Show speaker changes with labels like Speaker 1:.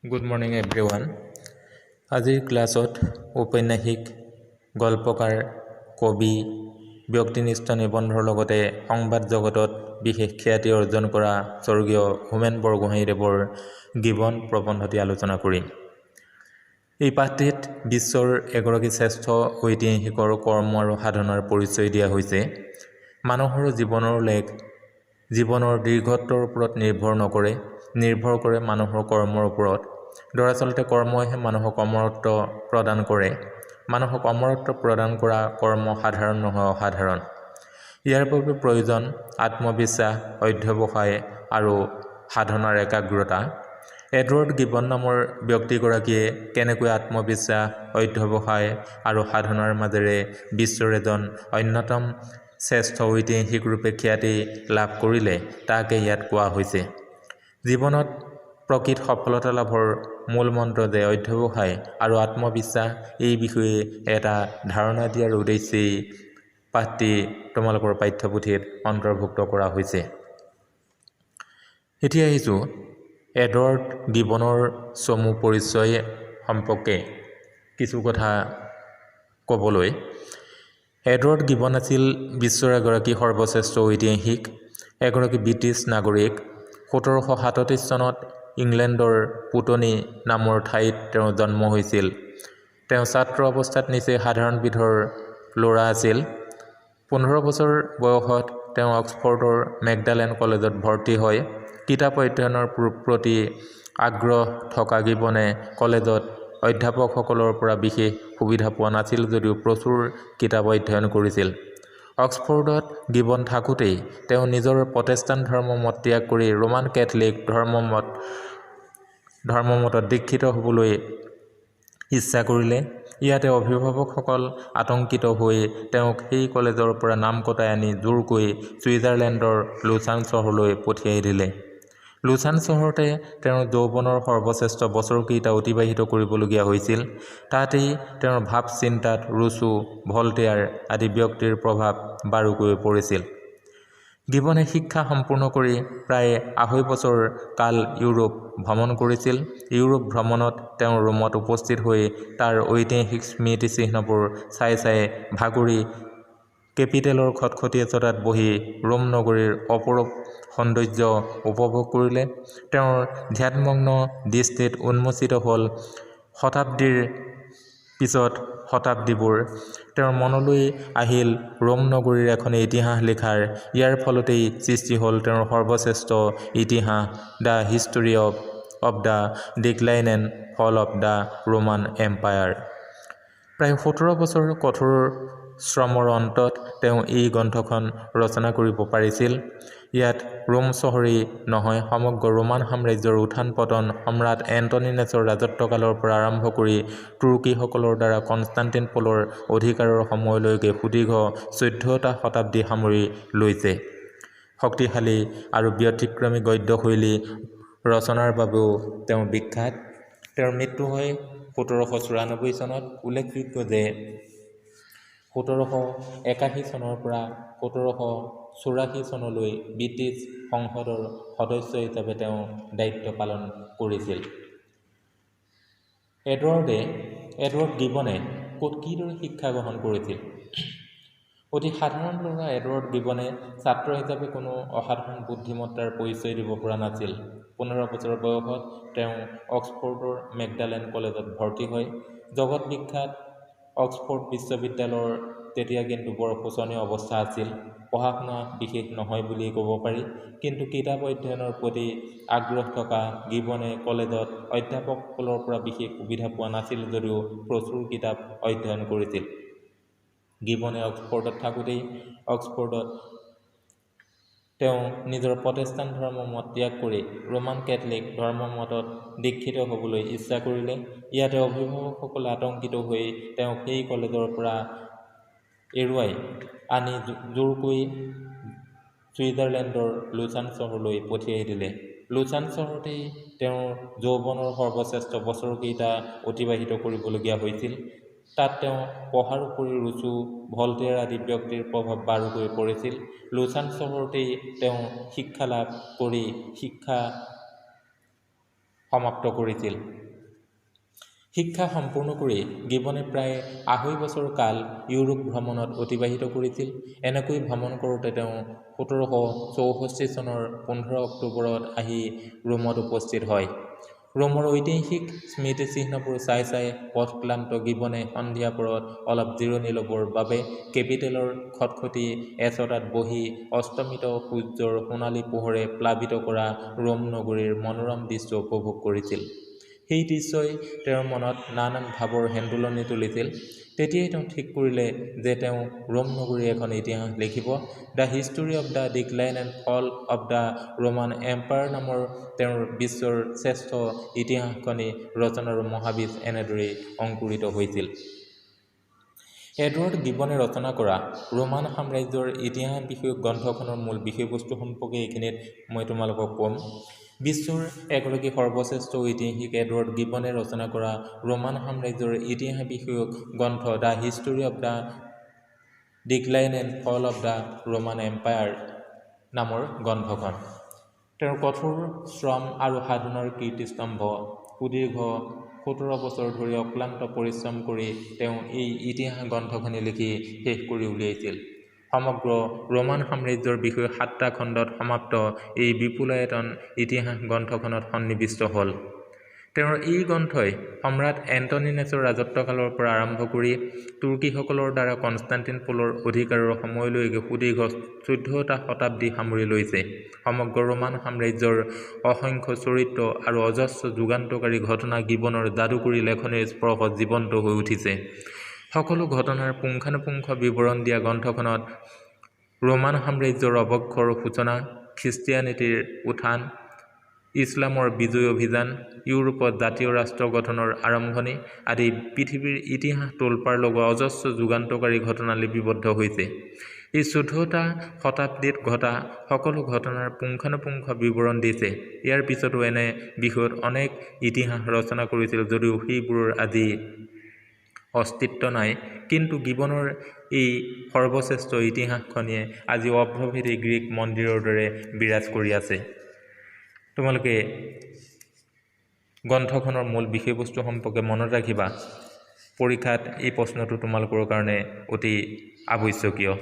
Speaker 1: Good morning everyone. আজিৰ ক্লাছত ঔপন্যাসিক, গল্পকাৰ, কবি, ব্যক্তিনিষ্ঠ নিবন্ধৰ লগতে সংবাদ জগতত বিশেষ খ্যাতি অৰ্জন কৰা স্বৰ্গীয় হোমেন বৰগোহাঞিদেৱৰ গীৱন প্ৰবন্ধটি আলোচনা কৰিম। এই পাঠটিত বিশ্বৰ এগৰাকী শ্ৰেষ্ঠ ঐতিহাসিকৰ কৰ্ম আৰু সাধনাৰ পৰিচয় দিয়া হৈছে। মানুহৰ জীৱনৰ লেখ জীৱনৰ দীৰ্ঘত্বৰ ওপৰত নিৰ্ভৰ কৰে মানুহৰ কৰ্মৰ ওপৰত। দৰাচলতে কৰ্মইহে মানুহক অমৰত্ব প্ৰদান কৰে। মানুহক অমৰত্ব প্ৰদান কৰা কৰ্ম সাধাৰণ নহয়, অসাধাৰণ। ইয়াৰ বাবে প্ৰয়োজন আত্মবিশ্বাস, অধ্যৱসায় আৰু সাধনাৰ একাগ্ৰতা। এডৱাৰ্ড গিবন নামৰ ব্যক্তিগৰাকীয়ে কেনেকৈ আত্মবিশ্বাস, অধ্যৱসায় আৰু সাধনাৰ মাজেৰে বিশ্বৰ এজন অন্যতম শ্ৰেষ্ঠ ঐতিহাসিক ৰূপে খ্যাতি লাভ কৰিলে তাকে ইয়াত কোৱা হৈছে। জীৱনত প্ৰকৃত সফলতা লাভৰ মূল মন্ত্ৰ যে অধ্যৱসায় আৰু আত্মবিশ্বাস, এই বিষয়ে এটা ধাৰণা দিয়াৰ উদ্দেশ্যেই পাঠটি তোমালোকৰ পাঠ্যপুথিত অন্তৰ্ভুক্ত কৰা হৈছে। এতিয়া আহিছোঁ এডৱাৰ্ড গিবনৰ চমু পৰিচয় সম্পৰ্কে কিছু কথা ক'বলৈ। এডৱাৰ্ড গিবন আছিল বিশ্বৰ এগৰাকী সৰ্বশ্ৰেষ্ঠ ঐতিহাসিক, এগৰাকী ব্ৰিটিছ নাগৰিক। 1737 চনত ইংলেণ্ডৰ পুটনি নামৰ ঠাইত তেওঁৰ জন্ম হৈছিল। তেওঁ ছাত্ৰ অৱস্থাত নিচেই সাধাৰণ বিধৰ ল'ৰা আছিল। 15 বছৰ বয়সত তেওঁ অক্সফৰ্ডৰ মেকডালেন কলেজত ভৰ্তি হয়। কিতাপ অধ্যয়নৰ প্ৰতি আগ্ৰহ থকা গিবনে কলেজত অধ্যাপকসকলৰ পৰা বিশেষ সুবিধা পোৱা নাছিল যদিও প্ৰচুৰ কিতাপ অধ্যয়ন কৰিছিল। অক্সফৰ্ডত গিবন থাকোঁতেই তেওঁ নিজৰ প্ৰটেষ্টাণ্ট ধৰ্মমত ত্যাগ কৰি ৰোমান কেথলিক ধৰ্মমতত দীক্ষিত হ'বলৈ ইচ্ছা কৰিলে। ইয়াতে অভিভাৱকসকল আতংকিত হৈ তেওঁক সেই কলেজৰ পৰা নাম কটাই আনি জোৰকৈ ছুইজাৰলেণ্ডৰ লুচান চহৰলৈ পঠিয়াই দিলে। লুচান চহৰতে তেওঁৰ যৌৱনৰ সৰ্বশ্ৰেষ্ঠ বছৰকেইটা অতিবাহিত কৰিবলগীয়া হৈছিল। তাতেই তেওঁৰ ভাৱ চিন্তাত ৰুছো, ভলটেয়াৰ আদি ব্যক্তিৰ প্ৰভাৱ বাৰুকৈ পৰিছিল। গিবনে শিক্ষা সম্পূৰ্ণ কৰি প্ৰায় 2.5 বছৰ কাল ইউৰোপ ভ্ৰমণ কৰিছিল। ইউৰোপ ভ্ৰমণত তেওঁ ৰোমত উপস্থিত হৈ তাৰ ঐতিহাসিক স্মৃতিচিহ্নবোৰ চাই ভাগৰি কেপিটেলৰ খটখটীয়া বহি ৰোম নগৰীৰ অপৰূপ সৌন্দৰ্য উপভোগ কৰিলে। তেওঁৰ ধ্যানমগ্ন দৃষ্টিত উন্মোচিত হ'ল শতাব্দীৰ পিছত শতাব্দীবোৰ। তেওঁৰ মনলৈ আহিল ৰোম নগৰীৰ এখন ইতিহাস লিখাৰ। ইয়াৰ ফলতেই সৃষ্টি হ'ল তেওঁৰ সৰ্বশ্ৰেষ্ঠ ইতিহাস, the history of the decline and ফল অৱ দ্য ৰোমান এম্পায়াৰ। প্ৰায় 17 বছৰ কঠোৰ শ্ৰমৰ অন্তত তেওঁ এই গ্ৰন্থখন ৰচনা কৰিব পাৰিছিল। ইয়াত ৰোম চহৰেই নহয়, সমগ্ৰ ৰোমান সাম্ৰাজ্যৰ উত্থান পতন, সম্ৰাট এণ্টনিনাছৰ ৰাজত্বকালৰ পৰা আৰম্ভ কৰি তুৰ্কীসকলৰ দ্বাৰা কনষ্টাণ্টিনোপলৰ অধিকাৰৰ সময়লৈকে সুদীৰ্ঘ 14টা শতাব্দী সামৰি লৈছে। শক্তিশালী আৰু ব্যতিক্ৰমী গদ্যশৈলী ৰচনাৰ বাবেও তেওঁ বিখ্যাত। তেওঁৰ মৃত্যু হয় 1794 চনত। উল্লেখযোগ্য যে 1781 চনৰ পৰা 1784 চনলৈ ব্ৰিটিছ সংসদৰ সদস্য হিচাপে তেওঁ দায়িত্ব পালন কৰিছিল। এডৱাৰ্ড গিবনে ক'ত কিদৰে শিক্ষা গ্ৰহণ কৰিছিল? অতি সাধাৰণ ল'ৰা এডৱাৰ্ড গিবনে ছাত্ৰ হিচাপে কোনো অসাধাৰণ বুদ্ধিমত্তাৰ পৰিচয় দিব পৰা নাছিল। 15 বছৰ বয়সত তেওঁ অক্সফৰ্ডৰ মেকডালেন কলেজত ভৰ্তি হয়। জগত বিখ্যাত অক্সফৰ্ড বিশ্ববিদ্যালয়ৰ তেতিয়া কিন্তু বৰ শোচনীয় অৱস্থা আছিল। পঢ়া শুনা বিশেষ নহয় বুলিয়েই ক'ব পাৰি। কিন্তু কিতাপ অধ্যয়নৰ প্ৰতি আগ্ৰহ থকা গিবনে কলেজত অধ্যাপকসকলৰ পৰা বিশেষ সুবিধা পোৱা নাছিল যদিও প্ৰচুৰ কিতাপ অধ্যয়ন কৰিছিল। গিবনে অক্সফৰ্ডত থাকোঁতেই তেওঁ নিজৰ প্ৰটেষ্টাণ্ট ধৰ্মমত ত্যাগ কৰি ৰোমান কেথলিক ধৰ্মমতত দীক্ষিত হ'বলৈ ইচ্ছা কৰিলে। ইয়াতে অভিভাৱকসকলে আতংকিত হৈ তেওঁক সেই কলেজৰ পৰা এৰুৱাই আনি জোৰকৈ ছুইজাৰলেণ্ডৰ লুচান চহৰলৈ পঠিয়াই দিলে। লুচান চহৰতেই তেওঁৰ যৌৱনৰ সৰ্বশ্ৰেষ্ঠ বছৰকেইটা অতিবাহিত কৰিবলগীয়া হৈছিল। তাত তেওঁ পঢ়াৰ উপৰি ৰুছো, ভলটেয়াৰ আদি ব্যক্তিৰ প্ৰভাৱ বাৰুকৈ পৰিছিল। লুচান চহৰতেই তেওঁ শিক্ষা লাভ কৰি সমাপ্ত কৰিছিল। শিক্ষা সম্পূৰ্ণ কৰি গিবনে প্ৰায় ২৫ বছৰ কাল ইউৰোপ ভ্ৰমণত অতিবাহিত কৰিছিল। এনেকৈ ভ্ৰমণ কৰোঁতে তেওঁ ১৭৬৪ চনৰ ১৫ অক্টোবৰত আহি ৰোমত উপস্থিত হয়। ৰোমৰ ঐতিহাসিক স্মৃতিচিহ্নবোৰ চাই চাই পথক্লান্ত গিবনে সন্ধিয়া পৰত অলপ জিৰণি ল'বৰ বাবে কেপিটেলৰ খটখটি এচটাত বহি অস্তমিত সূৰ্যৰ সোণালী পোহৰে প্লাবিত কৰা ৰোম নগৰীৰ মনোৰম দৃশ্য উপভোগ কৰিছিল। সেই দৃশ্যই তেওঁৰ মনত নানান ভাৱৰ হেন্দোলনি তুলিছিল। তেতিয়াই তেওঁ ঠিক কৰিলে যে তেওঁ ৰোম নগৰীৰ এখন ইতিহাস লিখিব। The history of the decline and ফল অৱ দ্য ৰোমান এম্পায়াৰ নামৰ তেওঁৰ বিশ্বৰ শ্ৰেষ্ঠ ইতিহাসখনি ৰচনাৰ মহাবীজ এনেদৰেই অংকুৰিত হৈছিল। এডৱাৰ্ড গিবনে ৰচনা কৰা ৰোমান সাম্ৰাজ্যৰ ইতিহাস বিষয়ক গ্ৰন্থখনৰ মূল বিষয়বস্তু সম্পৰ্কে এইখিনিত মই তোমালোকক ক'ম। বিশ্বৰ এগৰাকী সৰ্বশ্ৰেষ্ঠ ঐতিহাসিক এডৱাৰ্ড গিবনে ৰচনা কৰা ৰোমান সাম্ৰাজ্যৰ ইতিহাস বিষয়ক গ্ৰন্থ the history of the decline and ফল অৱ দ্য ৰোমান এম্পায়াৰ নামৰ গ্ৰন্থখন। তেওঁৰ কঠোৰ শ্ৰম আৰু সাধনাৰ কীৰ্তিস্তম্ভ। সুদীৰ্ঘ ১৭ বছৰ ধৰি অক্লান্ত পৰিশ্ৰম কৰি তেওঁ এই ইতিহাস গ্ৰন্থখনি লিখি শেষ কৰি উলিয়াইছিল। সমগ্ৰ ৰোমান সাম্ৰাজ্যৰ বিষয়ে ৭টা খণ্ডত সমাপ্ত এই বিপুলায়তন ইতিহাস গ্ৰন্থখনত সন্নিৱিষ্ট হ'ল। তেওঁৰ এই গ্ৰন্থই সম্ৰাট এণ্টনিনাছৰ ৰাজত্বকালৰ পৰা আৰম্ভ কৰি তুৰ্কীসকলৰ দ্বাৰা কনষ্টাণ্টিনোপলৰ অধিকাৰৰ সময়লৈকে সুদীৰ্ঘ ১৪টা শতাব্দী সামৰি লৈছে। সমগ্ৰ ৰোমান সাম্ৰাজ্যৰ অসংখ্য চৰিত্ৰ আৰু অজস্ৰ যুগান্তকাৰী ঘটনা গিবনৰ যাদুকৰী লেখনিৰ স্পৰ্শত জীৱন্ত হৈ উঠিছে। সকলো ঘটনাৰ পুংখানুপুংখ বিৱৰণ দিয়া গ্ৰন্থখনত ৰোমান সাম্ৰাজ্যৰ অৱক্ষয়ৰ সূচনা, খ্ৰীষ্টিয়ানিটিৰ উত্থান, ইছলামৰ বিজয় অভিযান, ইউৰোপত জাতীয় ৰাষ্ট্ৰ গঠনৰ আৰম্ভণি আদি পৃথিৱীৰ ইতিহাস তোলপাৰ লগোৱা অজস্ৰ যুগান্তকাৰী ঘটনা লিপিবদ্ধ হৈছে। এই ১৪টা শতাব্দীত ঘটা সকলো ঘটনাৰ পুংখানুপুংখ বিৱৰণ দিছে। ইয়াৰ পিছতো এনে বিষয়ত অনেক ইতিহাস ৰচনা কৰিছিল যদিও সেইবোৰৰ আজি অস্তিত্ব নাই। কিন্তু গিবনৰ এই সৰ্বশ্ৰেষ্ঠ ইতিহাসখনিয়ে আজি অভ্ৰভেদী গ্ৰীক মন্দিৰৰ দৰে বিৰাজ কৰি আছে। তোমালোকে গ্ৰন্থখনৰ মূল বিষয়বস্তু সম্পৰ্কে মনত ৰাখিবা। পৰীক্ষাত এই প্ৰশ্নটো তোমালোকৰ কাৰণে অতি আৱশ্যকীয়।